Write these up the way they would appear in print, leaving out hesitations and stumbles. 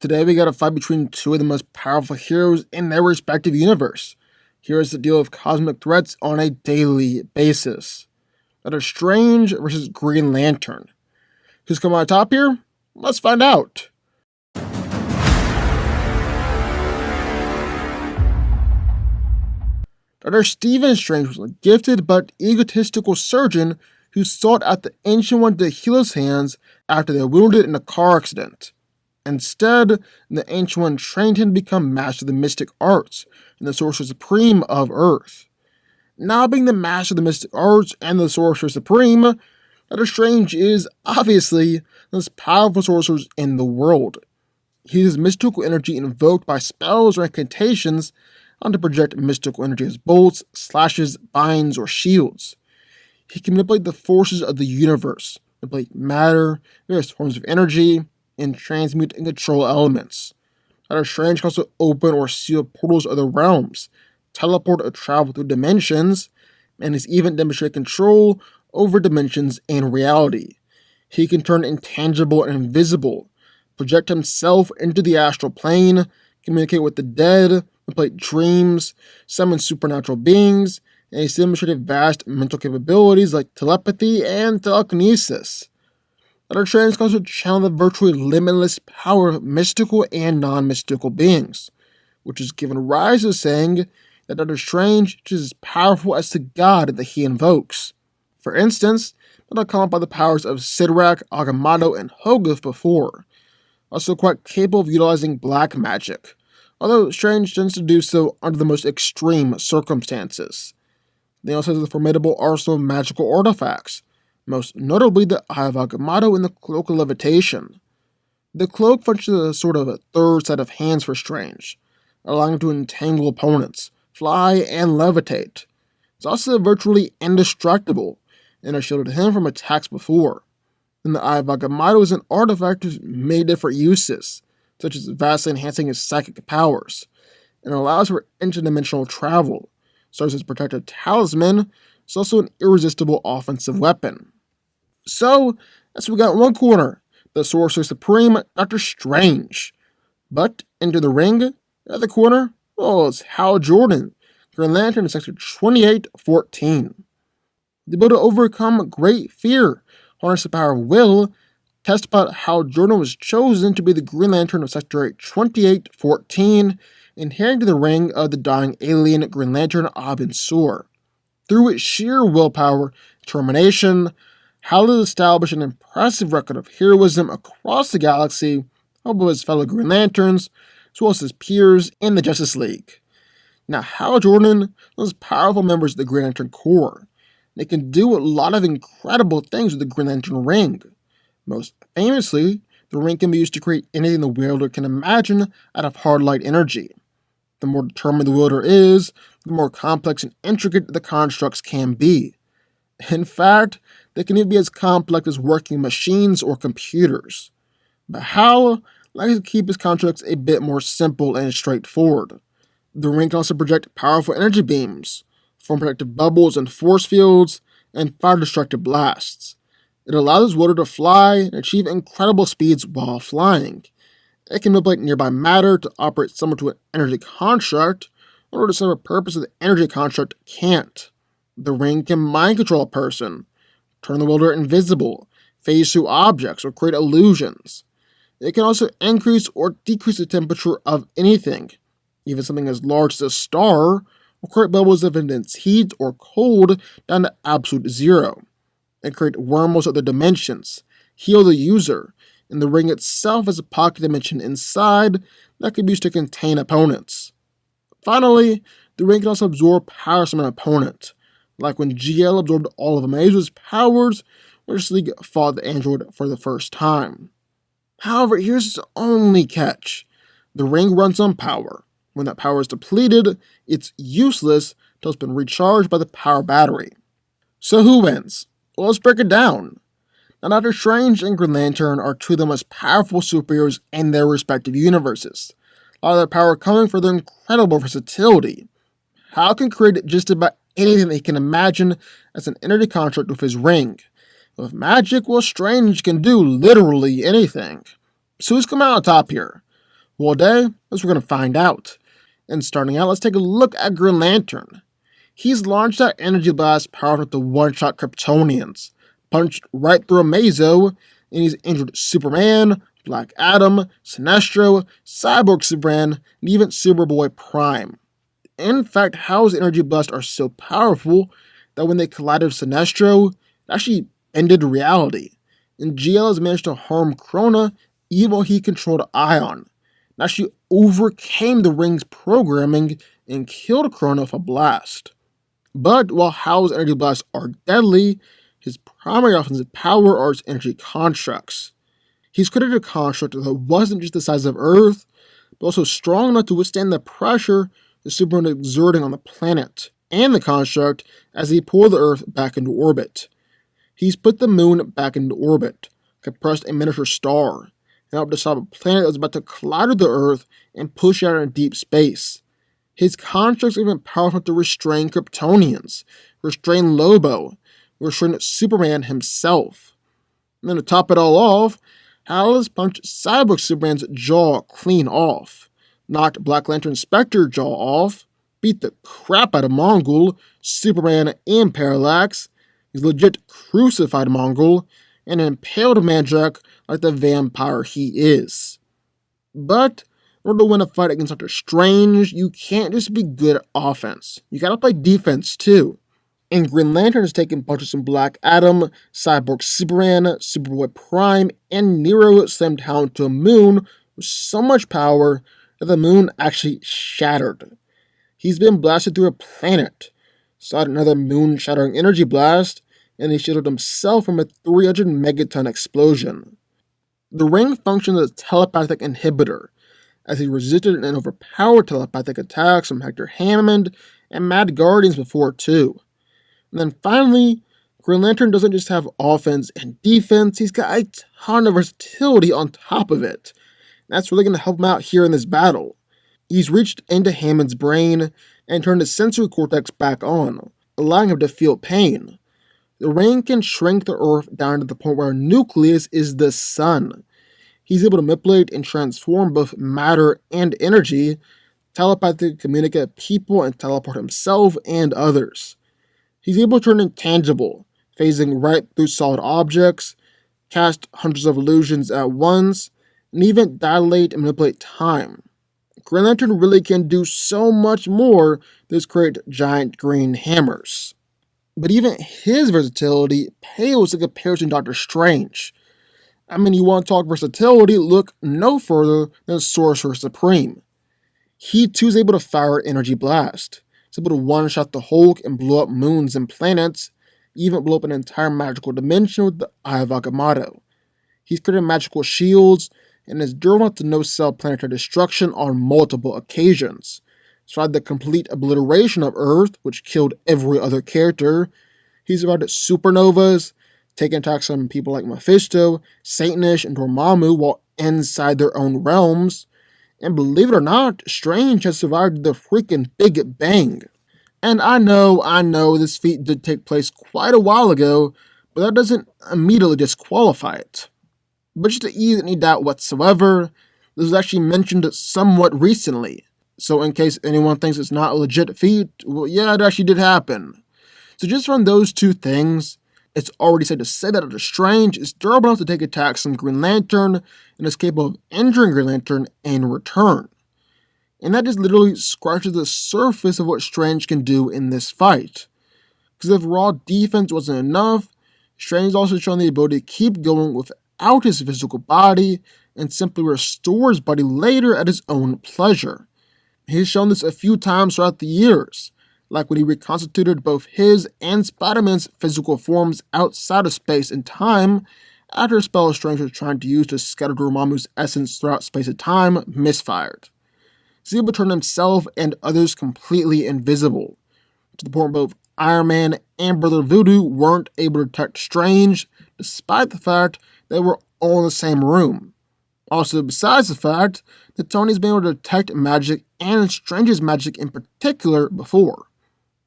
Today we got a fight between two of the most powerful heroes in their respective universe. Heroes that deal with cosmic threats on a daily basis. Doctor Strange versus Green Lantern. Who's coming on top here? Let's find out. Dr. Stephen Strange was a gifted but egotistical surgeon who sought out the Ancient One to heal his hands after they were wounded in a car accident. Instead, the Ancient One trained him to become master of the mystic arts and the Sorcerer Supreme of Earth. Now being the master of the mystic arts and the Sorcerer Supreme, Doctor Strange is obviously the most powerful sorcerers in the world. He uses mystical energy invoked by spells or incantations to project mystical energy as bolts, slashes, binds, or shields. He can manipulate the forces of the universe, manipulate matter, various forms of energy, and transmute and control elements. Doctor Strange can also open or seal portals to other realms, teleport or travel through dimensions, and has even demonstrated control over dimensions and reality. He can turn intangible and invisible, project himself into the astral plane, communicate with the dead, manipulate dreams, summon supernatural beings, and he's demonstrated vast mental capabilities like telepathy and telekinesis. Doctor Strange can also channel the virtually limitless power of mystical and non-mystical beings, which has given rise to saying that Doctor Strange is as powerful as the god that he invokes. For instance, not called by the powers of Sidorak, Agamotto, and Hogarth before. Also quite capable of utilizing black magic, although Strange tends to do so under the most extreme circumstances. They also have a formidable arsenal of magical artifacts, most notably the Eye of Agamotto and the Cloak of Levitation. The cloak functions as a sort of a third set of hands for Strange, allowing him to entangle opponents, fly, and levitate. It's also virtually indestructible, and has shielded him from attacks before. And the Eye of Agamotto is an artifact with many different uses, such as vastly enhancing his psychic powers, and allows for interdimensional travel. Serves as protective talisman. It's also an irresistible offensive weapon. So, that's what we got in one corner, the Sorcerer Supreme, Doctor Strange. But into the ring, the other corner, well, it's Hal Jordan, Green Lantern in Sector 2814. The ability to overcome great fear, harness the power of will, test about how Jordan was chosen to be the Green Lantern of Sector 2814, and heading to the ring of the dying alien Green Lantern Abin Sur. Through its sheer willpower, determination, Hal has established an impressive record of heroism across the galaxy, helped by his fellow Green Lanterns, as well as his peers in the Justice League. Now, Hal Jordan is one of the most powerful members of the Green Lantern Corps. They can do a lot of incredible things with the Green Lantern Ring. Most famously, the ring can be used to create anything the wielder can imagine out of hard light energy. The more determined the wielder is, the more complex and intricate the constructs can be. In fact, they can even be as complex as working machines or computers. But Hal likes to keep his constructs a bit more simple and straightforward. The ring can also project powerful energy beams, form protective bubbles and force fields, and fire destructive blasts. It allows his wielder to fly and achieve incredible speeds while flying. It can manipulate nearby matter to operate similar to an energy construct, in order to serve a purpose that the energy construct can't. The ring can mind control a person, turn the wielder invisible, phase through objects, or create illusions. It can also increase or decrease the temperature of anything, even something as large as a star, or create bubbles of intense heat or cold down to absolute zero, and create wormholes of other dimensions, heal the user, and the ring itself has a pocket dimension inside that can be used to contain opponents. Finally, the ring can also absorb powers from an opponent, like when GL absorbed all of Amazo's powers when Justice League fought the android for the first time. However, here's its only catch. The ring runs on power. When that power is depleted, it's useless until it's been recharged by the power battery. So who wins? Well, let's break it down. Now, Doctor Strange and Green Lantern are two of the most powerful superheroes in their respective universes. A lot of their power coming from their incredible versatility. Hal can create just about anything that he can imagine as an energy construct with his ring. With magic, well, Strange can do literally anything. So who's coming out on top here? Well, today, that's what we're going to find out. And starting out, let's take a look at Green Lantern. He's launched that energy blast powered with the one-shot Kryptonians, punched right through a Mazo, and he's injured Superman, Black Adam, Sinestro, Cyborg Superman, and even Superboy Prime. In fact, Hal's energy blasts are so powerful that when they collided with Sinestro, it actually ended reality. And GL has managed to harm Krona even while he controlled Ion. Now she overcame the ring's programming and killed Krona with a blast. But while Hal's energy blasts are deadly, his primary offensive power are his energy constructs. He's created a construct that wasn't just the size of Earth, but also strong enough to withstand the pressure the Superman is exerting on the planet, and the construct as he pulled the Earth back into orbit. He's put the moon back into orbit, compressed a miniature star, and helped to stop a planet that was about to collide with the Earth and push out into deep space. His constructs are even powerful enough to restrain Kryptonians, restrain Lobo, restrain Superman himself. And then to top it all off, Hal has punched Cyborg Superman's jaw clean off, knocked Black Lantern Spectre jaw off, beat the crap out of Mongul, Superman, and Parallax. He's legit crucified Mongul, and impaled Mandrake like the vampire he is. But in order to win a fight against Dr. Strange, you can't just be good at offense. You gotta play defense too. And Green Lantern has taken punches from Black Adam, Cyborg Superman, Superboy Prime, and Nero slammed down to a moon with so much power that the moon actually shattered. He's been blasted through a planet, saw another moon-shattering energy blast, and he shielded himself from a 300 megaton explosion. The ring functions as a telepathic inhibitor, as he resisted and overpowered telepathic attacks from Hector Hammond and Mad Guardians before too. And then finally, Green Lantern doesn't just have offense and defense, he's got a ton of versatility on top of it. And that's really going to help him out here in this battle. He's reached into Hammond's brain and turned his sensory cortex back on, allowing him to feel pain. The ring can shrink the Earth down to the point where a nucleus is the sun. He's able to manipulate and transform both matter and energy, telepathically communicate with people, and teleport himself and others. He's able to turn intangible, phasing right through solid objects, cast hundreds of illusions at once, and even dilate and manipulate time. Green Lantern really can do so much more than just create giant green hammers. But even his versatility pales in comparison to Dr. Strange. I mean, you want to talk versatility, look no further than Sorcerer Supreme. He too is able to fire an energy blast. He's able to one-shot the Hulk and blow up moons and planets, even blow up an entire magical dimension with the Eye of Agamotto. He's created magical shields and is durable enough to no-cell planetary destruction on multiple occasions. Despite the complete obliteration of Earth, which killed every other character, he's survived supernovas, taking attacks on people like Mephisto, Satanish, and Dormammu while inside their own realms. And believe it or not, Strange has survived the freaking Big Bang. And I know this feat did take place quite a while ago, but that doesn't immediately disqualify it. But just to ease any doubt whatsoever, this was actually mentioned somewhat recently. So in case anyone thinks it's not a legit feat, well yeah, it actually did happen. So just from those two things, it's already safe to say that Dr. Strange is durable enough to take attacks from Green Lantern and is capable of injuring Green Lantern in return. And that just literally scratches the surface of what Strange can do in this fight. Because if raw defense wasn't enough, Strange has also shown the ability to keep going without his physical body and simply restore his body later at his own pleasure. He's shown this a few times throughout the years, like when he reconstituted both his and Spider-Man's physical forms outside of space and time after a spell Strange was trying to use to scatter Dormammu's essence throughout space and time misfired. He's able to turn himself and others completely invisible, to the point where both Iron Man and Brother Voodoo weren't able to detect Strange, despite the fact they were all in the same room. Also, besides the fact that Tony's been able to detect magic and Strange's magic in particular before.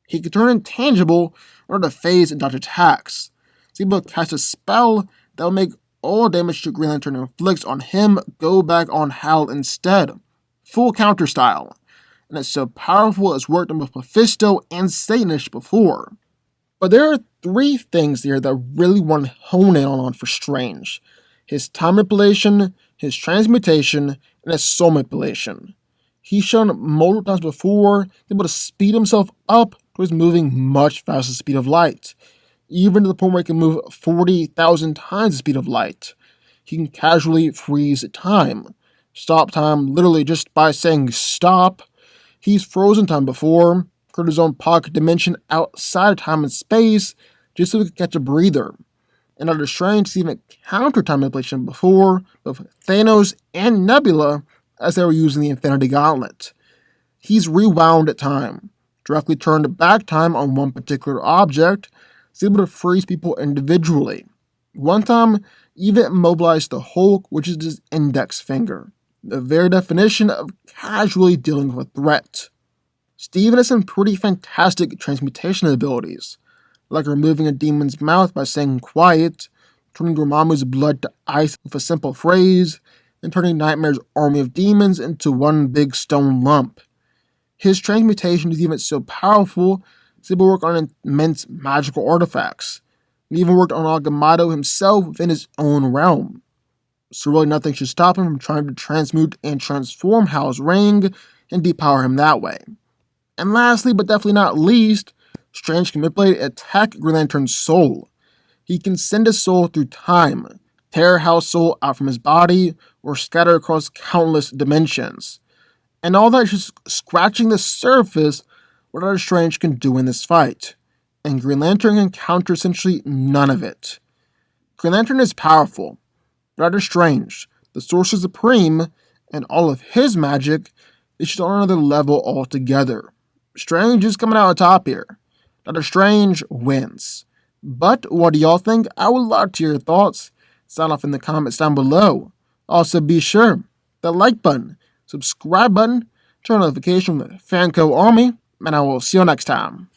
He can turn intangible in order to phase and dodge attacks. He's able to cast a spell that will make all damage the Green Lantern inflicts on him go back on Hal instead. Full counter style. And it's so powerful it's worked on both Mephisto and Satanish before. But there are three things here that I really want to hone in on for Strange. His time manipulation, his transmutation, and his soul manipulation. He's shown multiple times before able to speed himself up towards moving much faster than the speed of light. Even to the point where he can move 40,000 times the speed of light. He can casually freeze time. Stop time literally just by saying stop. He's frozen time before, created his own pocket dimension outside of time and space just so he could catch a breather. And Doctor Strange has even countered time manipulation before, both Thanos and Nebula, as they were using the Infinity Gauntlet. He's rewound at time, directly turned back time on one particular object, is able to freeze people individually. One time, even immobilized the Hulk, which is his index finger. The very definition of casually dealing with a threat. Steven has some pretty fantastic transmutation abilities, like removing a demon's mouth by saying quiet, turning Dormammu's blood to ice with a simple phrase, and turning Nightmare's army of demons into one big stone lump. His transmutation is even so powerful, he's able to work on immense magical artifacts, and even worked on Agamotto himself within his own realm. So really nothing should stop him from trying to transmute and transform Hal's ring and depower him that way. And lastly, but definitely not least, Strange can manipulate and attack Green Lantern's soul. He can send his soul through time, tear Hal's soul out from his body, or scatter across countless dimensions. And all that is just scratching the surface what Doctor Strange can do in this fight. And Green Lantern can counter essentially none of it. Green Lantern is powerful. Doctor Strange, the Sorcerer Supreme, and all of his magic is just on another level altogether. Strange is coming out on top here. Doctor Strange wins. But what do y'all think? I would love to hear your thoughts. Sound off in the comments down below. Also be sure, the like button, subscribe button, turn on notification from the DanCo Army, and I will see you next time.